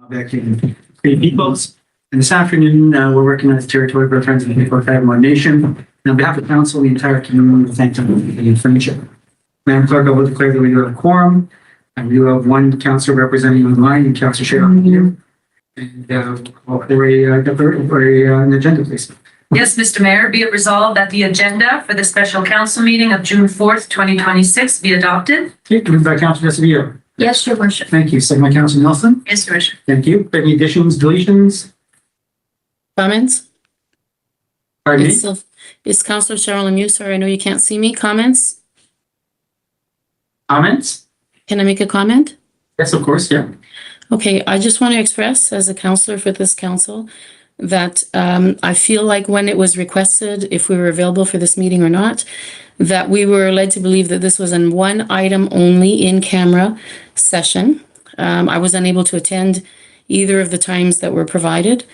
back in Cree Peoples. And this afternoon, we're working on the territory of our friends in the People of Sagamore Nation. And on behalf of council and the entire community, we thank them for the information. Madam Clerk, I will declare that we do have a quorum. And we do have one councillor representing online and Councillor Sharon here. And for an agenda, please. Yes, Mr. Mayor, be it resolved that the agenda for the special council meeting of June 4th, 2026 be adopted. Okay, moved by Councillor Acevedo. Yes, Your Worship. Thank you. Second by Councillor Nelson. Yes, Your Worship. Thank you. Any additions, deletions? Comments? Pardon me? It's Councillor Cheryl Lemieux. Sorry, I know you can't see me. Comments? Comments? Can I make a comment? Yes, of course. Yeah. Okay, I just want to express as a councillor for this council that I feel like when it was requested, if we were available for this meeting or not, that we were led to believe that this was an one item only in camera session. I was unable to attend either of the times that were provided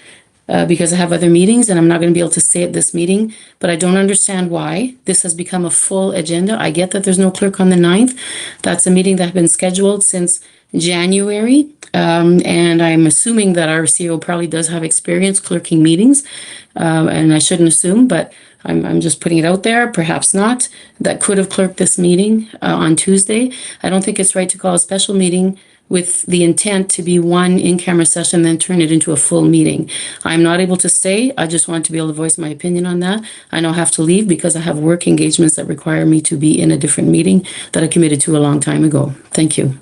because I have other meetings and I'm not going to be able to stay at this meeting, but I don't understand why this has become a full agenda. I get that there's no clerk on the 9th. That's a meeting that has been scheduled since January. And I'm assuming that our CEO probably does have experience clerking meetings. And I shouldn't assume, but I'm just putting it out there. Perhaps not. That could have clerked this meeting on Tuesday. I don't think it's right to call a special meeting with the intent to be one in-camera session, then turn it into a full meeting. I'm not able to stay. I just want to be able to voice my opinion on that. I now have to leave because I have work engagements that require me to be in a different meeting that I committed to a long time ago. Thank you.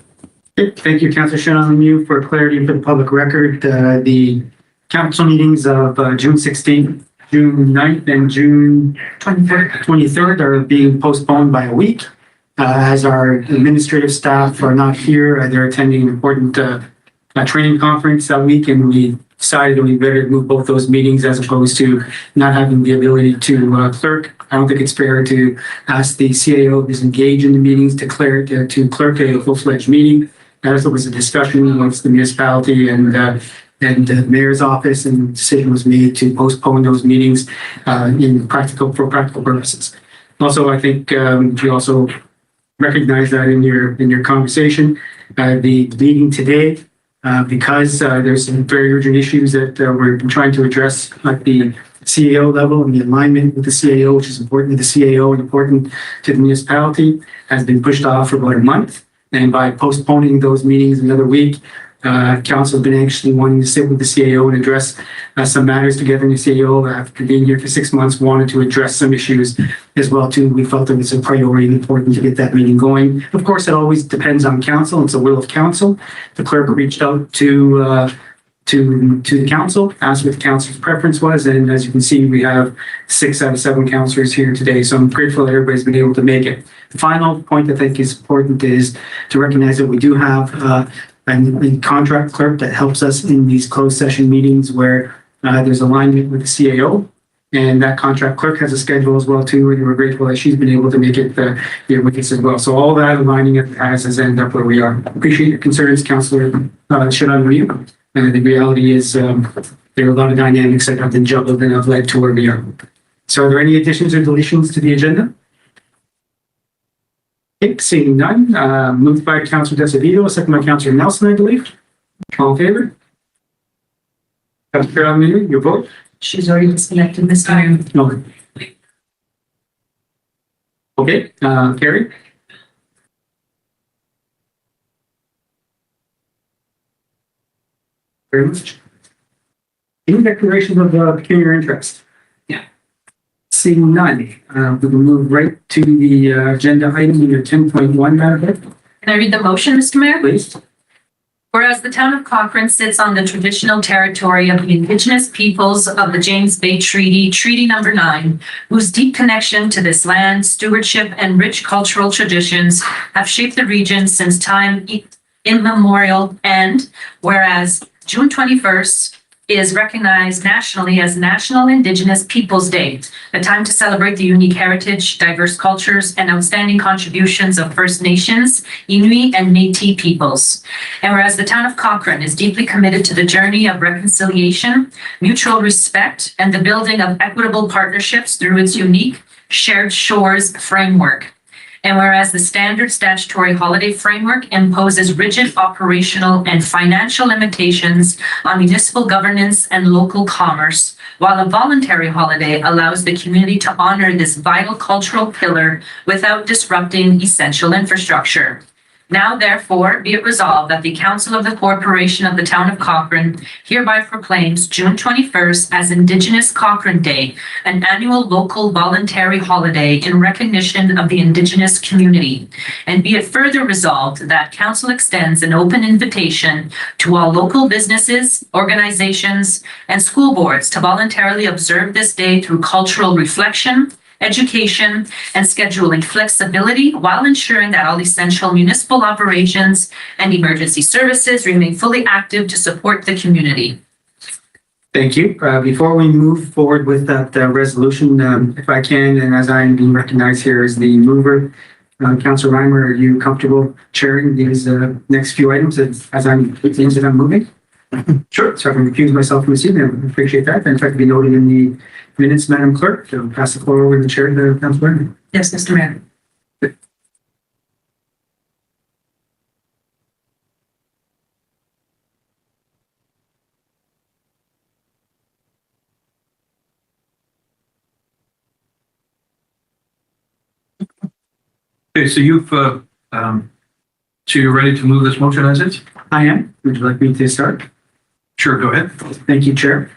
Thank you, Councillor Cheryl Lemieux, for clarity for the public record. The council meetings of June 16th, June 9th, and June 23rd are being postponed by a week. As our administrative staff are not here, they're attending an important training conference that week, and we decided that we better move both those meetings as opposed to not having the ability to clerk. I don't think it's fair to ask the CAO who's engaged in the meetings to clerk a full-fledged meeting. As there was a discussion amongst the municipality and the mayor's office, and the decision was made to postpone those meetings for practical purposes. Also, I think you also recognize that in your conversation, the meeting today, because there's some very urgent issues that we're trying to address at the CAO level and the alignment with the CAO, which is important to the CAO and important to the municipality, has been pushed off for about a month. And by postponing those meetings another week, council has been anxiously wanting to sit with the CAO and address some matters together in the CAO. After being here for 6 months, wanted to address some issues as well too. We felt it was a priority and important to get that meeting going. Of course, it always depends on council. It's a will of council. The clerk reached out to the council, asked what the council's preference was, and as you can see, we have 6 out of 7 councillors here today. So I'm grateful that everybody's been able to make it. The final point I think is important is to recognize that we do have a contract clerk that helps us in these closed session meetings where there's alignment with the CAO, and that contract clerk has a schedule as well too, and we're grateful that she's been able to make it here with us as well. So all that aligning has ended up where we are. Appreciate your concerns, Councillor Cheryl Lemieux. And the reality is there are a lot of dynamics that have been juggled and have led to where we are. So are there any additions or deletions to the agenda? Okay, seeing none. Moved by Councillor Acevedo, second by Councillor Nelson, I believe. All in favor? Councillor Lemieux, your vote? She's already disconnected this time. No. Okay, carried. Very much. Any declarations of pecuniary interest? Yeah. Seeing none, we will move right to the agenda item under 10.1, Madam Clerk. Can I read the motion, Mr. Mayor? Please. Whereas the town of Cochrane sits on the traditional territory of the Indigenous peoples of the James Bay Treaty, Treaty Number 9, whose deep connection to this land, stewardship, and rich cultural traditions have shaped the region since time immemorial, and whereas June 21st is recognized nationally as National Indigenous Peoples Day, a time to celebrate the unique heritage, diverse cultures, and outstanding contributions of First Nations, Inuit, and Métis peoples. And whereas the town of Cochrane is deeply committed to the journey of reconciliation, mutual respect, and the building of equitable partnerships through its unique Shared Shores framework. And whereas the standard statutory holiday framework imposes rigid operational and financial limitations on municipal governance and local commerce, while a voluntary holiday allows the community to honor this vital cultural pillar without disrupting essential infrastructure. Now, therefore, be it resolved that the Council of the Corporation of the Town of Cochrane hereby proclaims June 21st as Indigenous Cochrane Day, an annual local voluntary holiday in recognition of the Indigenous community. And be it further resolved that Council extends an open invitation to all local businesses, organizations, and school boards to voluntarily observe this day through cultural reflection, education, and scheduling flexibility while ensuring that all essential municipal operations and emergency services remain fully active to support the community. Thank you. Before we move forward with that resolution, if I can, and as I'm being recognized here as the mover, Councillor Reimer, are you comfortable chairing these next few items as I'm moving? Sure. So I can recuse myself from this evening. I appreciate that. And if I could be noted in the minutes, Madam Clerk, to pass the floor over to the chair to Councillor. Yes, Mr. Mayor. Okay, so you're ready to move this motion as is? I am. Would you like me to start? Sure, go ahead. Thank you, Chair.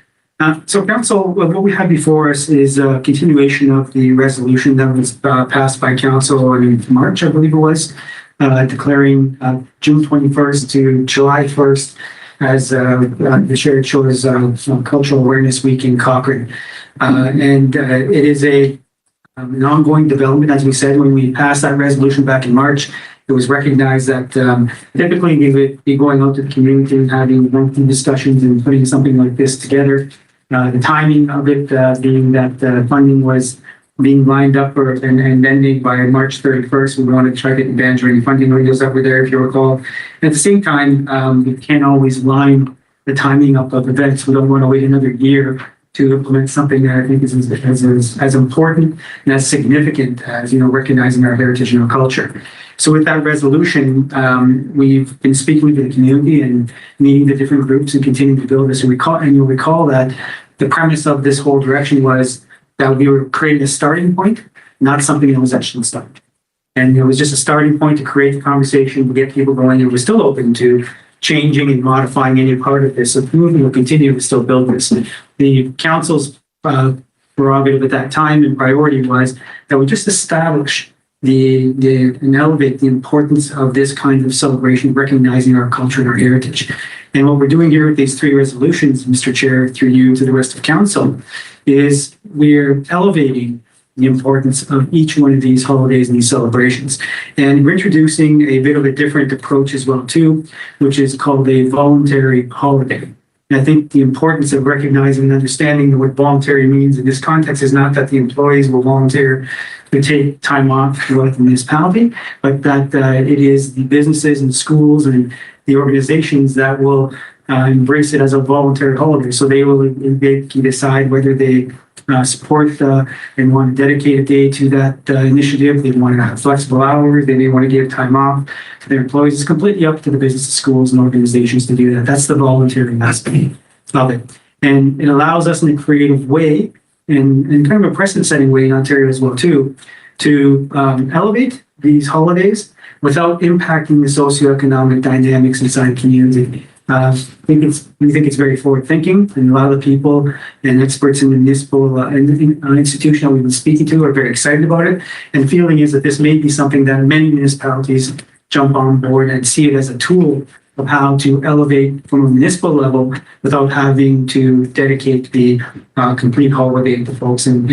So Council, what we have before us is a continuation of the resolution that was passed by Council in March, I believe it was, declaring June 21st to July 1st as the shared shores Cultural Awareness Week in Cochrane. And it is an ongoing development. As we said, when we passed that resolution back in March, it was recognized that typically we would be going out to the community and having lengthy discussions and putting something like this together. The timing of it being that funding was being lined up and ending by March 31st. We wanted to try to get advantage of any funding windows that were there, if you recall. At the same time, we can't always line the timing up of events. We don't want to wait another year to implement something that I think is as important and as significant as, recognizing our heritage and our culture. So with that resolution, we've been speaking to the community and meeting the different groups and continuing to build this. And you'll recall that the premise of this whole direction was that we were creating a starting point, not something that was actually started. And it was just a starting point to create the conversation, to get people going, and we're still open to changing and modifying any part of this. So the movement will continue to still build this. The council's prerogative at that time and priority was that we just establish and elevate the importance of this kind of celebration, recognizing our culture and our heritage. And what we're doing here with these three resolutions, Mr. Chair, through you to the rest of council, is we're elevating the importance of each one of these holidays and these celebrations. And we're introducing a bit of a different approach as well too, which is called a voluntary holiday. And I think the importance of recognizing and understanding what voluntary means in this context is not that the employees will volunteer to take time off throughout the municipality, but that it is the businesses and schools and the organizations that will embrace it as a voluntary holiday. So they can decide whether they support and want to dedicate a day to that initiative. They want to have flexible hours. They may want to give time off to their employees. It's completely up to the business, schools, and organizations to do that. That's the voluntary aspect of it. And it allows us in a creative way and kind of a precedent-setting way in Ontario as well too, to elevate these holidays without impacting the socioeconomic dynamics inside the community. We think it's very forward-thinking, and a lot of the people and experts in the municipal institution that we've been speaking to are very excited about it. And the feeling is that this may be something that many municipalities jump on board and see it as a tool of how to elevate from a municipal level without having to dedicate the complete holiday to folks and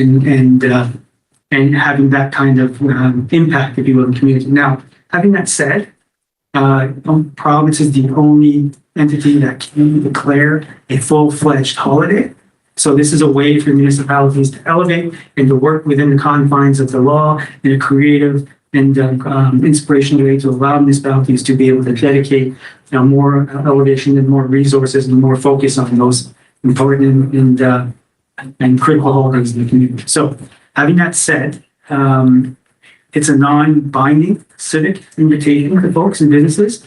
having that kind of impact, if you will, in the community. Now, having that said, province is the only entity that can declare a full-fledged holiday. So this is a way for municipalities to elevate and to work within the confines of the law in a creative and inspirational way to allow municipalities to be able to dedicate more elevation and more resources and more focus on those important and critical holidays in the community. So having that said, It's a non-binding civic invitation to folks and businesses.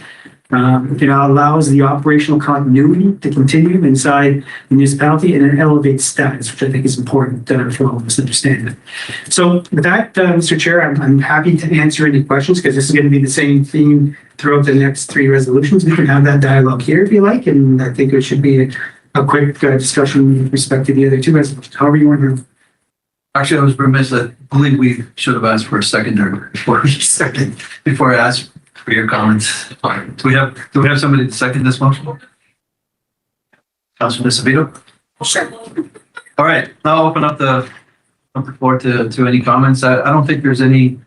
It allows the operational continuity to continue inside the municipality, and it elevates status, which I think is important for all of us to understand. So with that, Mr. Chair, I'm happy to answer any questions because this is going to be the same theme throughout the next three resolutions. We can have that dialogue here if you like, and I think it should be a quick discussion with respect to the other two resolutions, however you want to. Actually, I was remiss. I believe we should have asked for a seconder before I asked for your comments. Do we have somebody to second this motion? Councilor Sabito? Sure. All right, I'll open up the floor to any comments. I don't think there's any,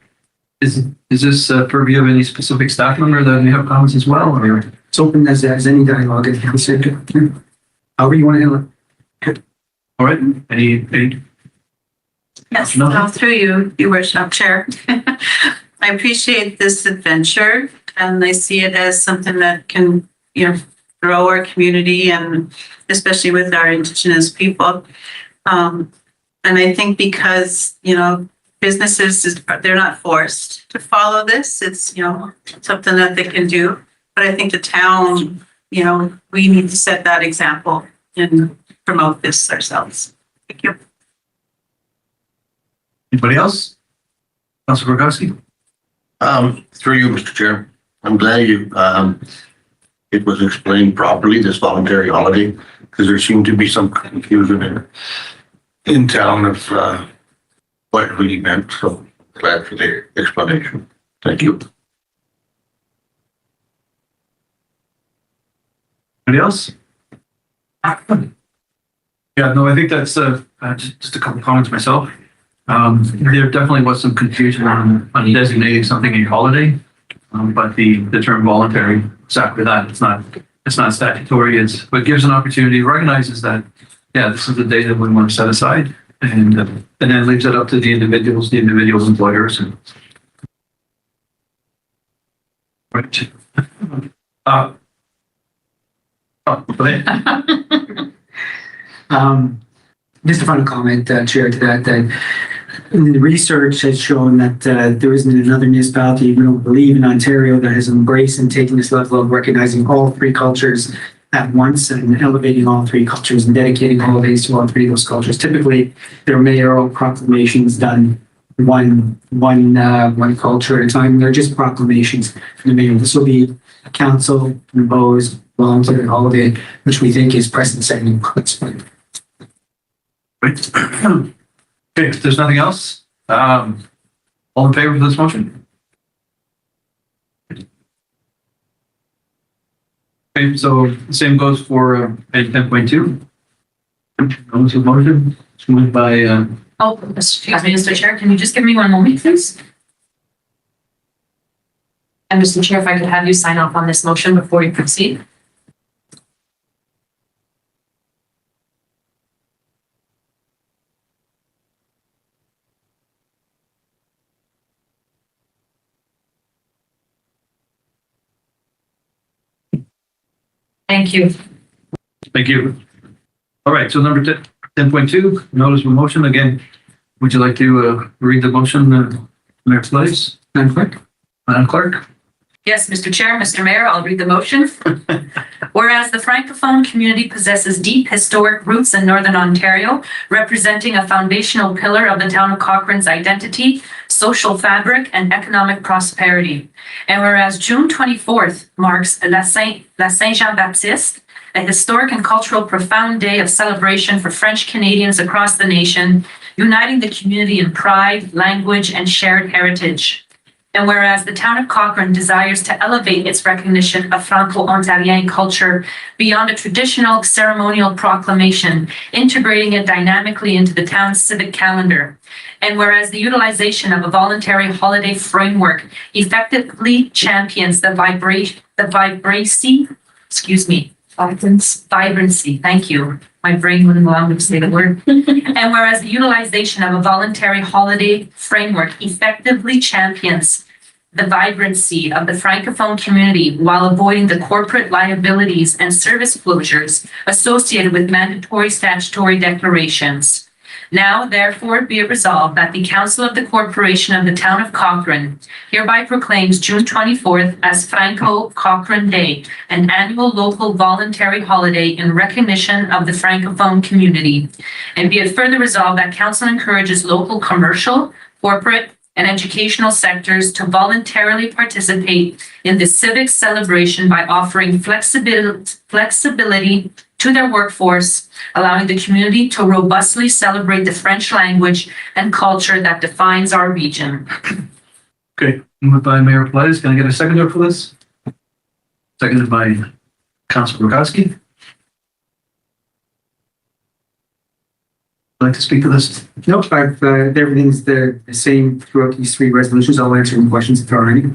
is this purview of any specific staff member that may have comments as well, or? It's open as any dialogue. However you want to handle it. All right, any? Yes, No. through you, Your Worship Chair. I appreciate this adventure and I see it as something that can, grow our community and especially with our Indigenous people. And I think because, businesses, they're not forced to follow this. It's, something that they can do. But I think the town, we need to set that example and promote this ourselves. Thank you. Anybody else? Councilor Burgowski? Through you, Mr. Chair. I'm glad it was explained properly, this voluntary holiday, because there seemed to be some confusion in town of what it really meant. So glad for the explanation. Thank you. Anybody else? Yeah, no, I think that's just a couple comments myself. There definitely was some confusion on designating something a holiday, but the term voluntary, exactly that. It's not statutory. It gives an opportunity, recognizes that, yeah, this is the day that we want to set aside, and then leaves it up to the individual's employers. Right. Just a final comment, Chair, to that the research has shown that there isn't another municipality, we don't believe, in Ontario that has embraced and taken this level of recognizing all three cultures at once and elevating all three cultures and dedicating holidays to all three of those cultures. Typically, there are mayoral proclamations done one culture at a time. They're just proclamations from the mayor. This will be a council imposed voluntary holiday, which we think is precedent setting. Right. Okay, if there's nothing else, all in favor of this motion? Okay, so the same goes for page 10.2. Motion, it's moved by, Oh, excuse me, Mr. Chair, can you just give me one moment, please? And Mr. Chair, if I could have you sign off on this motion before you proceed. Thank you. thank you. All right, so number 10.2, notice of motion. Again, would you like to read the motion, Mayor Place? Madam Clerk? Madam Clerk? Yes, Mr. Chair, Mr. Mayor, I'll read the motion. Whereas the Francophone community possesses deep historic roots in Northern Ontario, representing a foundational pillar of the town of Cochrane's identity, social fabric, and economic prosperity. And whereas June 24th marks La Saint-Jean-Baptiste, a historic and cultural profound day of celebration for French Canadians across the nation, uniting the community in pride, language, and shared heritage. And whereas the town of Cochrane desires to elevate its recognition of Franco-Ontarien culture beyond a traditional ceremonial proclamation, integrating it dynamically into the town's civic calendar. And whereas the utilization of a voluntary holiday framework effectively champions the vibrancy, thank you. My brain wouldn't allow me to say the word. And whereas the utilization of a voluntary holiday framework effectively champions the vibrancy of the Francophone community while avoiding the corporate liabilities and service closures associated with mandatory statutory declarations. Now, therefore, be it resolved that the Council of the Corporation of the Town of Cochrane hereby proclaims June 24th as Franco-Cochrane Day, an annual local voluntary holiday in recognition of the Francophone community. And be it further resolved that Council encourages local commercial, corporate, and educational sectors to voluntarily participate in this civic celebration by offering flexibility to their workforce, allowing the community to robustly celebrate the French language and culture that defines our region. Okay, moved by Mayor Pelaez. Can I get a seconder for this? Seconded by Councilor Burkowski. Like to speak to this? Nope, everything's the same throughout these three resolutions. I'll answer any questions if there are any.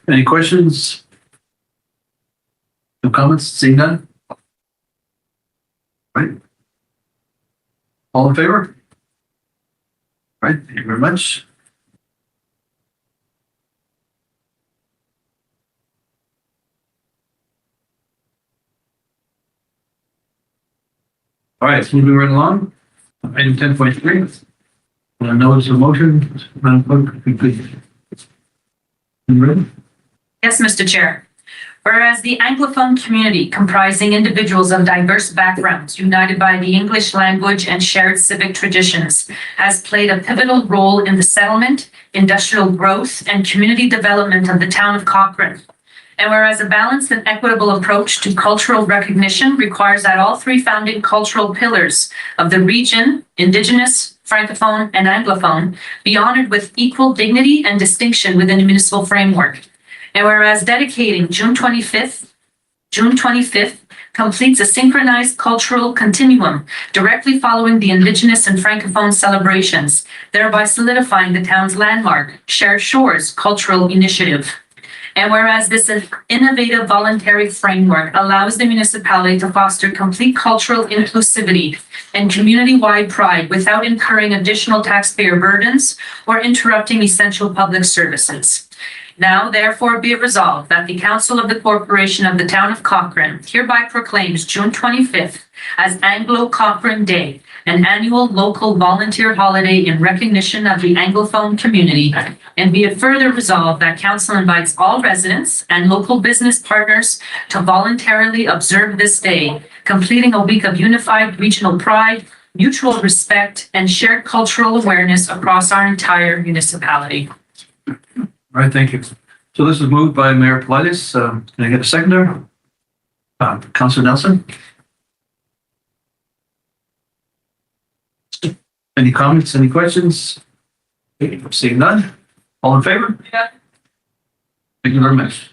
Any questions? No comments? Seeing none? Right. All in favor? Right, thank you very much. All right, moving right along. Item 10.3. Notice of motion. Madam Clerk, if you could. You ready? Yes, Mr. Chair. Whereas the Anglophone community, comprising individuals of diverse backgrounds, united by the English language and shared civic traditions, has played a pivotal role in the settlement, industrial growth, and community development of the town of Cochrane. And whereas a balanced and equitable approach to cultural recognition requires that all three founding cultural pillars of the region, Indigenous, Francophone, and Anglophone, be honored with equal dignity and distinction within the municipal framework. And whereas dedicating June 25th completes a synchronized cultural continuum directly following the Indigenous and Francophone celebrations, thereby solidifying the town's landmark, Shared Shores cultural initiative. And whereas this innovative voluntary framework allows the municipality to foster complete cultural inclusivity and community-wide pride without incurring additional taxpayer burdens or interrupting essential public services. Now, therefore, be it resolved that the Council of the Corporation of the Town of Cochrane hereby proclaims June 25th as Anglo-Cochrane Day, an annual local volunteer holiday in recognition of the Anglophone community. And be it further resolved that Council invites all residents and local business partners to voluntarily observe this day, completing a week of unified regional pride, mutual respect, and shared cultural awareness across our entire municipality. All right, thank you. So this is moved by Mayor Pelaez. Can I get a seconder? Councilor Nelson? Any comments, any questions? Seeing none? All in favor? Yeah. Thank you very much.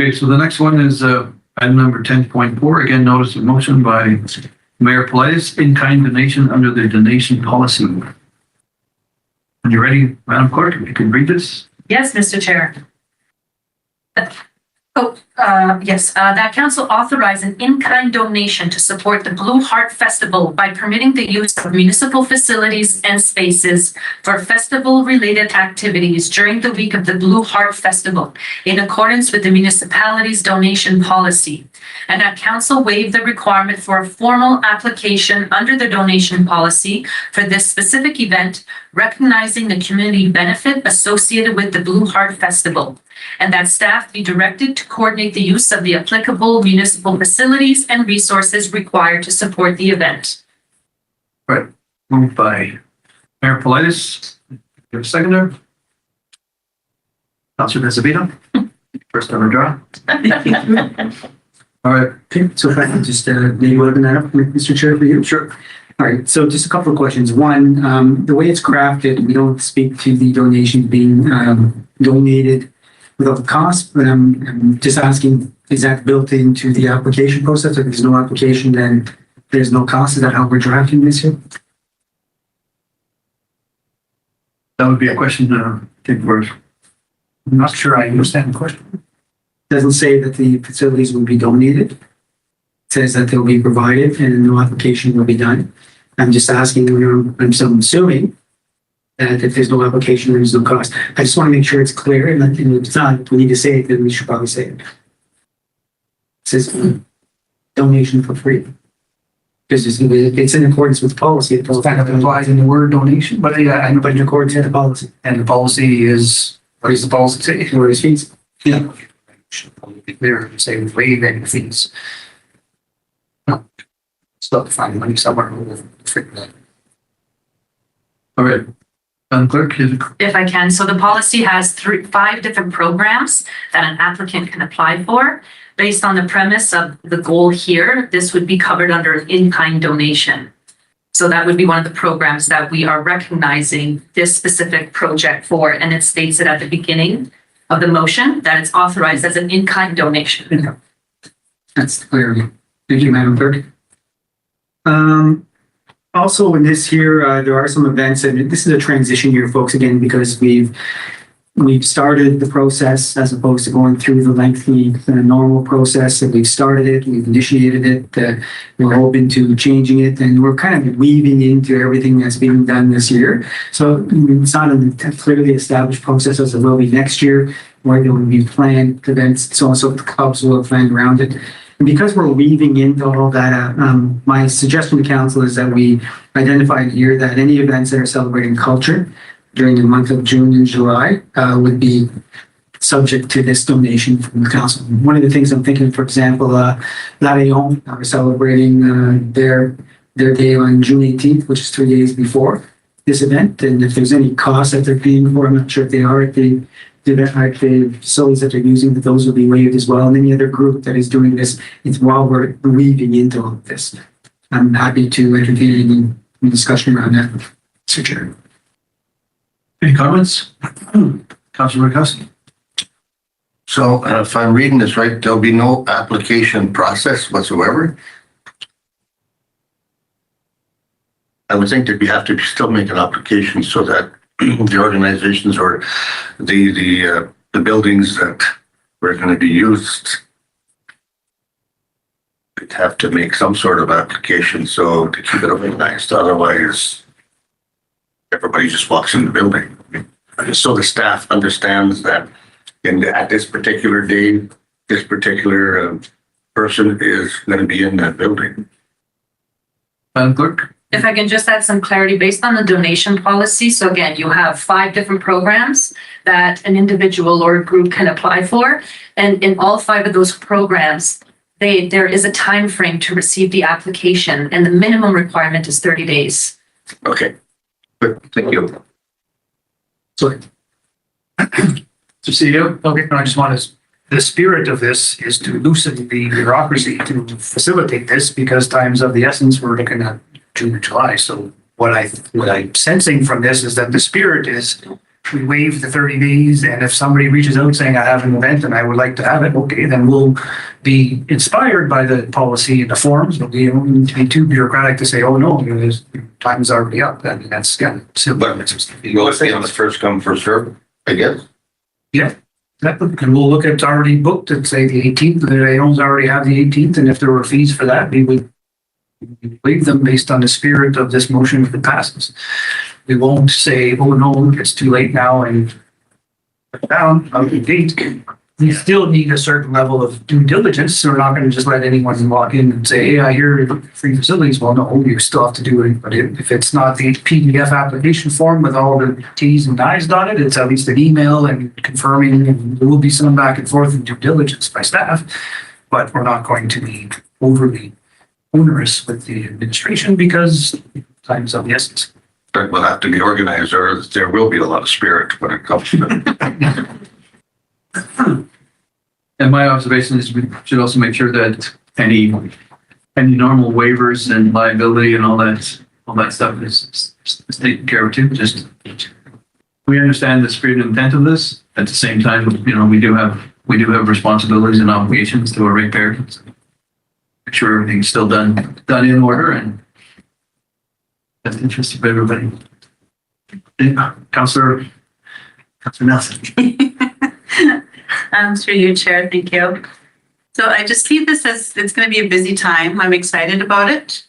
Okay, so the next one is item number 10.4. Again, notice of motion by Mayor Pelaez, in-kind donation under the donation policy. When you're ready, Madam Clerk, if you can read this. Yes, Mr. Chair. That council authorize an in-kind donation to support the Blue Heart Festival by permitting the use of municipal facilities and spaces for festival-related activities during the week of the Blue Heart Festival in accordance with the municipality's donation policy. And that council waive the requirement for a formal application under the donation policy for this specific event, recognizing the community benefit associated with the Blue Heart Festival, and that staff be directed to coordinate the use of the applicable municipal facilities and resources required to support the event. Right, moved by Mayor Pelaez. You have a seconder? Councilor Azevedo? First on the draw. All right. Okay, so if I can just maybe open that up, Mr. Chair, for you. Sure. All right, so just a couple of questions. One, the way it's crafted, we don't speak to the donation being donated without the cost, but I'm just asking, is that built into the application process? If there's no application, then there's no cost. Is that how we're drafting this here? That would be a question, I think, for I'm not sure I understand the question. Doesn't say that the facilities will be donated. It says that they'll be provided and no application will be done. I'm just asking, I'm assuming that if there's no application, there's no cost. I just want to make sure it's clear, and if it's not, we need to say it, then we should probably say it. It says donation for free. Because it's in accordance with the policy. It It's kind of implied in the word donation, but yeah, I know, But in accordance with the policy. and the policy is, what does the policy say? Or his fees. Yeah. Should probably be clear and say waive any fees. Still have to find money somewhere. We'll figure that. All right. Madam Clerk, If I can, so the policy has 5 different programs that an applicant can apply for. Based on the premise of the goal here, this would be covered under an in-kind donation. So that would be one of the programs that we are recognizing this specific project for, and it states it at the beginning of the motion that it's authorized as an in-kind donation. That's clear. Thank you, Madam Clerk. Also in this here, there are some events, and this is a transition year, folks, again, because we've started the process as opposed to going through the lengthy normal process. And we've started it, we've initiated it, we're open to changing it, and we're kind of weaving into everything that's being done this year. So it's not a clearly established process as it will be next year, where there will be planned events, so also the clubs will have planned around it. And because we're weaving into all that, my suggestion to council is that we identify here that any events that are celebrating culture during the month of June and July would be subject to this donation from the council. One of the things I'm thinking, for example, La Léon are celebrating their day on June 18th, which is 3 days before this event. And if there's any costs that they're paying for, I'm not sure if they are at the facilities that they're using, that those will be waived as well. And any other group that is doing this, it's while we're weaving into all of this. I'm happy to entertain any discussion around that, Mr. Chair. any comments? Councilor Rakowski? So if I'm reading this right, there'll be no application process whatsoever. I would think that we have to still make an application so that the organizations or the buildings that were going to be used would have to make some sort of application so to keep it organized. Otherwise, everybody just walks in the building. So the staff understands that at this particular day, this particular person is going to be in that building. Madam Clerk? If I can just add some clarity based on the donation policy. So again, you have 5 different programs that an individual or a group can apply for. And in all 5 of those programs, there is a time frame to receive the application, and the minimum requirement is 30 days. Okay, good, thank you. Sorry. To CEO? Okay, I just want to, the spirit of this is to loosen the bureaucracy to facilitate this, because time's of the essence. We're looking at June and July. So what I'm sensing from this is that the spirit is we waive the 30 days, and if somebody reaches out saying I have an event and I would like to have it, okay, then we'll be inspired by the policy and the forms. But we don't need to be too bureaucratic to say, oh no, time's already up. I mean, that's kind of simple. Will it be on the first come, first serve, I guess? Yeah, and we'll look at it's already booked and say the 18th, the Leons already have the 18th, and if there were fees for that, we would waive them based on the spirit of this motion if it passes. We won't say, oh no, it's too late now and down out of the gate. We still need a certain level of due diligence, so we're not going to just let anyone walk in and say, hey, I hear free facilities. Well, no, you still have to do it. But if it's not the PDF application form with all the T's and I's on it, it's at least an email and confirming, and there will be some back and forth and due diligence by staff, but we're not going to be overly onerous with the administration because time's of the essence. But we'll have to be organized, or there will be a lot of spirit when it comes to it. And my observation is we should also make sure that any normal waivers and liability and all that stuff is taken care of too. Just, we understand the spirit and intent of this. At the same time, we do have responsibilities and obligations to our ratepayers. Make sure everything's still done in order, and that's the interest of everybody. Councilor Nelson. Through you, Chair, thank you. So I just see this as, it's going to be a busy time. I'm excited about it.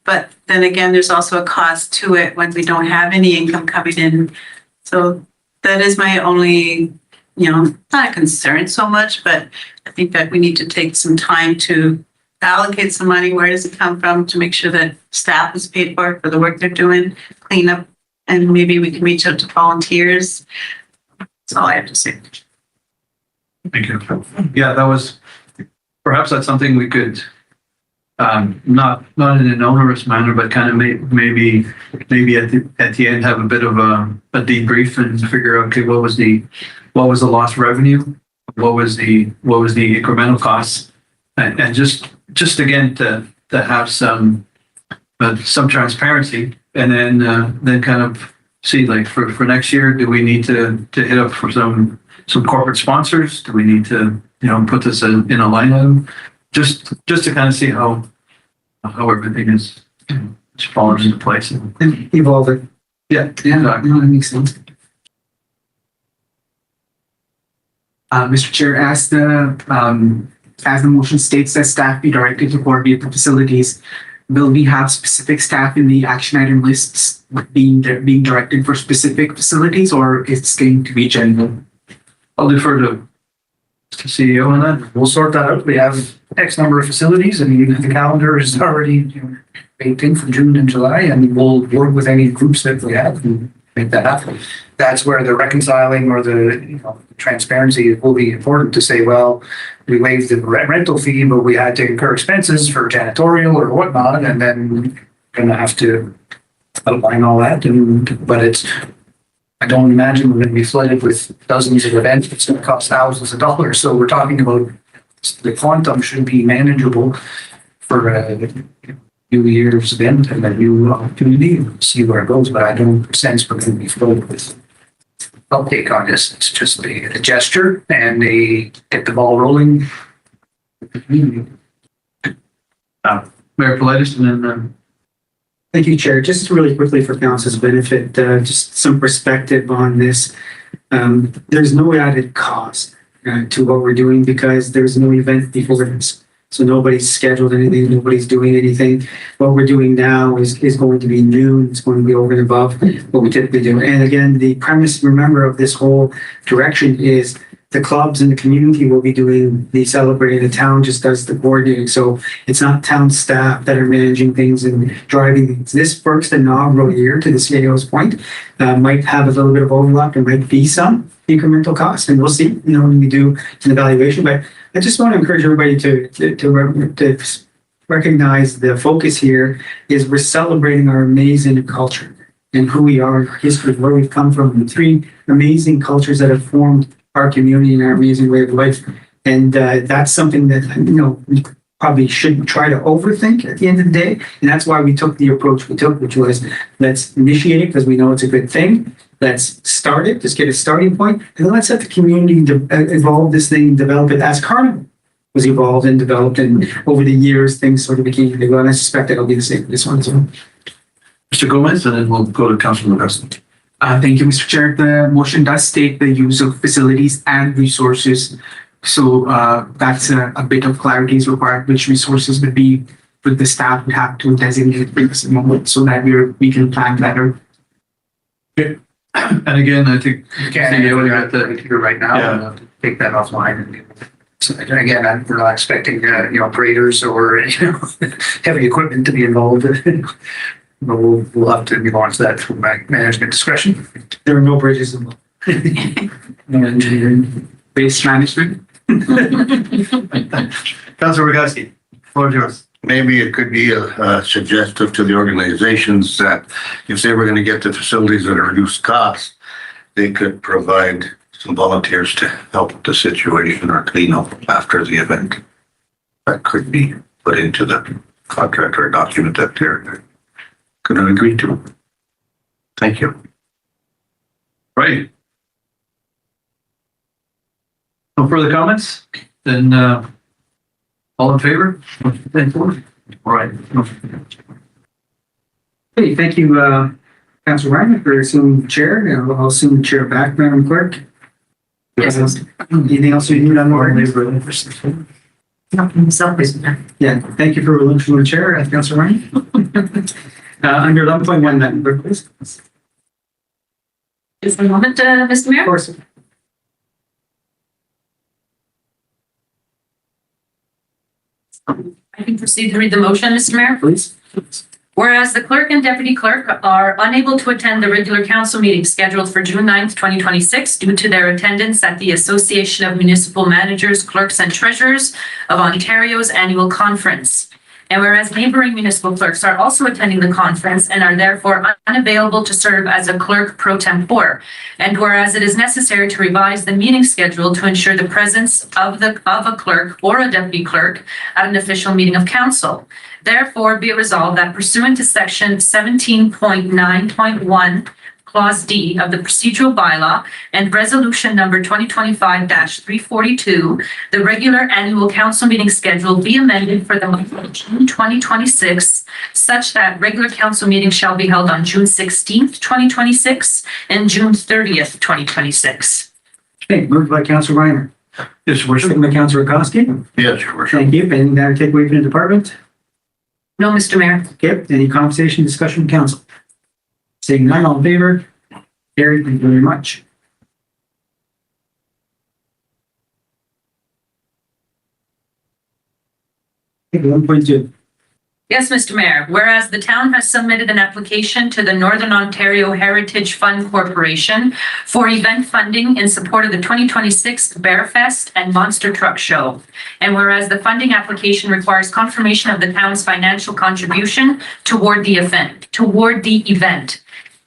But then again, there's also a cost to it when we don't have any income coming in. So that is my only, not a concern so much, but I think that we need to take some time to allocate some money. Where does it come from to make sure that staff is paid for the work they're doing, clean up, and maybe we can reach out to volunteers. That's all I have to say. Thank you. Yeah, perhaps that's something we could, not in an onerous manner, but kind of maybe at the end have a bit of a debrief and figure out, okay, what was the lost revenue? What was the incremental costs? And just again, to have some transparency, and then kind of see, like, for next year, do we need to hit up for some corporate sponsors? Do we need to, put this in a line item? Just to kind of see how everything is falling into place. And evolve it. Yeah. Yeah, no, that makes sense. Mr. Chair, as the motion states that staff be directed to coordinate the facilities, will we have specific staff in the action item lists being directed for specific facilities, or it's going to be general? I'll defer to the CEO on that. We'll sort that out. We have X number of facilities and the calendar is already baked in for June and July, and we'll work with any groups that we have and make that happen. That's where the reconciling or the transparency will be important to say, well, we waived the rental fee, but we had to incur expenses for janitorial or whatnot, and then we're gonna have to outline all that. But I don't imagine we're gonna be flooded with dozens of events. It's gonna cost thousands of dollars. So we're talking about the quantum should be manageable for a New Year's event and a new opportunity. We'll see where it goes, but I don't sense we're gonna be flooded with uptake on this. It's just a gesture and get the ball rolling. Mayor Politis, and then Thank you, Chair. Just really quickly for council's benefit, just some perspective on this. There's no added cost to what we're doing because there's no event before this. So nobody's scheduled anything, nobody's doing anything. What we're doing now is going to be new. It's going to be over and above what we typically do. And again, the premise, remember, of this whole direction is the clubs and the community will be doing the celebrating. The town just does the coordinating. So it's not town staff that are managing things and driving things. This first inaugural year, to the CAO's point, might have a little bit of overlap. There might be some incremental costs, and we'll see, when we do an evaluation. But I just want to encourage everybody to recognize the focus here is we're celebrating our amazing culture and who we are, our history, where we've come from, the three amazing cultures that have formed our community and our amazing way of life. And that's something that, we probably shouldn't try to overthink at the end of the day. And that's why we took the approach we took, which was let's initiate it because we know it's a good thing. Let's start it, just get a starting point, and then let's let the community evolve this thing, develop it as Carnival was evolved and developed. And over the years, things sort of became bigger. And I suspect it'll be the same for this one as well. Mr. Gomez, and then we'll go to Councilor McGustin. Thank you, Mr. Chair. The motion does state the use of facilities and resources. So that's a bit of clarity is required. Which resources would the staff would have to designate at this moment so that we can plan better. And again, I think CEO got the here right now. Yeah. And take that offline. And so again, we're not expecting paraders or heavy equipment to be involved. But we'll have to move on to that through management discretion. There are no bridges involved. No engineering, waste management. Councilor Rogatski, floor is yours. Maybe it could be a suggestive to the organizations that if they were going to get the facilities at a reduced cost, they could provide some volunteers to help with the situation or clean up after the event. That could be put into the contract or document that they're going to agree to. Thank you. Right. No further comments? Then all in favor? All right. Hey, thank you, Councilor Ryan, for assuming the chair. I'll assume the chair back, Madam Clerk. Yes. Anything else you need on the ordinance? Yeah, thank you for relinquishing the chair, Councilor Ryan. Under 11.1 then, clerk, please. Just a moment, Mr. Of Mayor. course. I can proceed to read the motion, Mr. Mayor. Please. Whereas the clerk and deputy clerk are unable to attend the regular council meeting scheduled for June 9th, 2026 due to their attendance at the Association of Municipal Managers, Clerks and Treasurers of Ontario's annual conference. And whereas neighboring municipal clerks are also attending the conference and are therefore unavailable to serve as a clerk pro tempore. And whereas it is necessary to revise the meeting schedule to ensure the presence of a clerk or a deputy clerk at an official meeting of council. Therefore, be it resolved that pursuant to section 17.9.1, Clause D of the procedural bylaw and resolution number 2025-342, the regular annual council meeting schedule be amended for the month of June 2026, such that regular council meetings shall be held on June 16th, 2026 and June 30th, 2026. Okay, moved by Councilor Reimer. Yes, Your Worship. Second by Councilor Rakowski. Yes, Your Worship. Thank you. Any takeaway from the department? No, Mr. Mayor. Okay, any conversation, discussion, from council? Seeing none, all in favor? Carried, thank you very much. Okay, 1.2. Yes, Mr. Mayor. Whereas the town has submitted an application to the Northern Ontario Heritage Fund Corporation for event funding in support of the 2026 Bearfest and Monster Truck Show. And whereas the funding application requires confirmation of the town's financial contribution toward the event.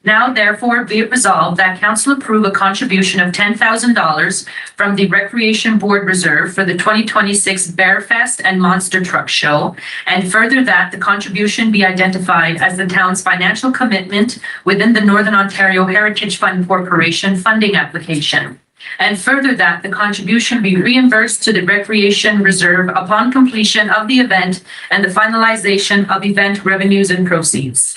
Now, therefore, be it resolved that council approve a contribution of $10,000 from the Recreation Board Reserve for the 2026 Bearfest and Monster Truck Show, and further that the contribution be identified as the town's financial commitment within the Northern Ontario Heritage Fund Corporation funding application. And further that the contribution be reimbursed to the Recreation Reserve upon completion of the event and the finalization of event revenues and proceeds.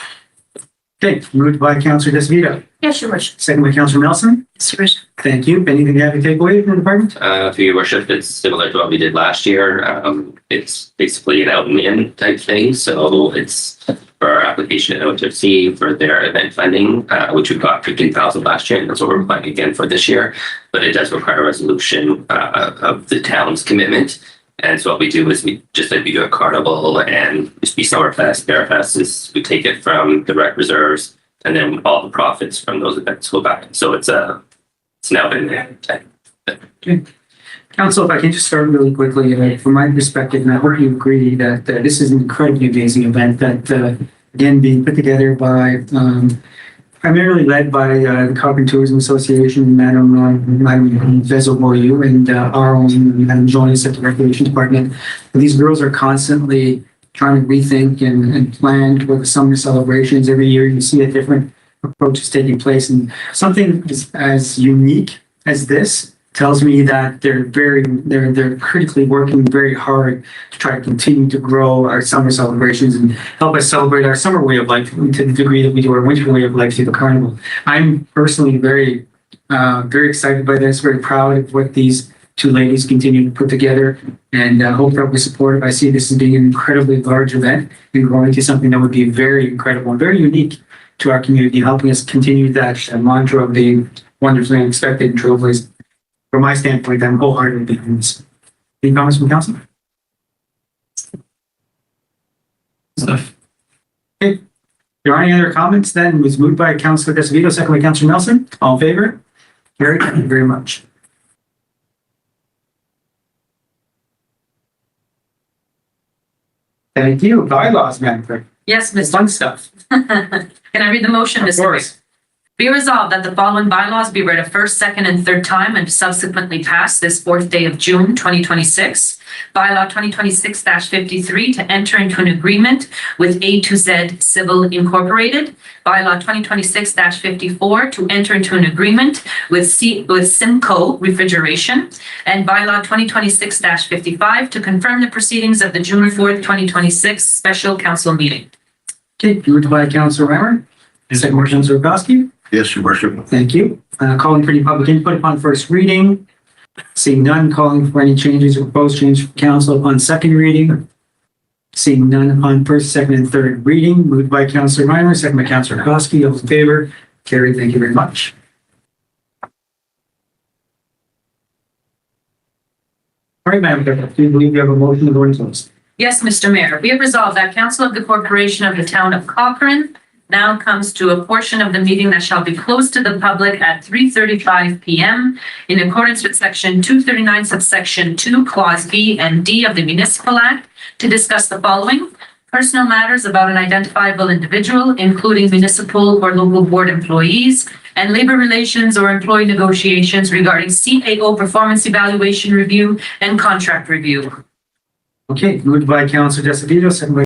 Okay, moved by Councilor Desvito. Yes, Your Worship. Second by Councilor Nelson. Yes, Your Worship. Thank you. Anything you have to take away from the department? For your worship, it's similar to what we did last year. It's basically an out and in type thing. So it's for our application at OTFC for their event funding, which we got 15,000 last year. And that's what we're applying again for this year. But it does require a resolution of the town's commitment. And so what we do is we just like we do a carnival and we Summerfest, Bearfest is we take it from the rec reserves and then all the profits from those events go back. So it's now been there. Okay. Council, if I can just start really quickly, from my perspective, and I hope you agree that this is an incredibly amazing event that, again, being put together by, primarily led by the Cochrane Tourism Association, Madam Vezel Boyu, and our own Madam Jonas at the Recreation Department. These girls are constantly trying to rethink and plan for the summer celebrations. Every year you see a different approach is taking place, and something as unique as this tells me that they're critically working very hard to try to continue to grow our summer celebrations and help us celebrate our summer way of life to the degree that we do our winter way of life through the carnival. I'm personally very excited by this, very proud of what these two ladies continue to put together, and hope that we support it. I see this as being an incredibly large event and growing to something that would be very incredible and very unique to our community, helping us continue that mantra of being wonderfully unexpected and trailblazing. From my standpoint, I'm wholeheartedly behind this. Any comments from council? Stuff. Okay. If there are any other comments, then it was moved by Councilor Desvito, second by Councilor Nelson. All in favor? Carried. Thank you very much. Thank you. Bylaws, Madam Clerk. Yes, Mr. Fun stuff. Can I read the motion, Of Mr. Mayor? course. Be resolved that the following bylaws be read a first, second, and third time and subsequently passed this 4th day of June, 2026. Bylaw 2026-53 to enter into an agreement with A to Z Civil Incorporated. Bylaw 2026-54 to enter into an agreement with Simcoe Refrigeration. And bylaw 2026-55 to confirm the proceedings of the June 4th, 2026 special council meeting. Okay, moved by Councilor Reimer, second by Councilor Rakowski. Yes, Your Worship. Thank you. Calling for any public input upon first reading. Seeing none, calling for any changes or proposed change from council upon second reading. Seeing none upon first, second, and third reading, moved by Councillor Minor, second by Councillor Koski. All in favor? Carried. Thank you very much. All right, Madam Clerk, do you believe you have a motion to go into closed? Yes, Mr. Mayor, we have resolved that Council of the Corporation of the Town of Cochrane now comes to a portion of the meeting that shall be closed to the public at 3:35 p.m. in accordance with Section 239 subsection 2, Clause B and D of the Municipal Act to discuss the following: personal matters about an identifiable individual, including municipal or local board employees, and labor relations or employee negotiations regarding CAO performance evaluation review and contract review. Okay, moved by Councillor Decidido, second by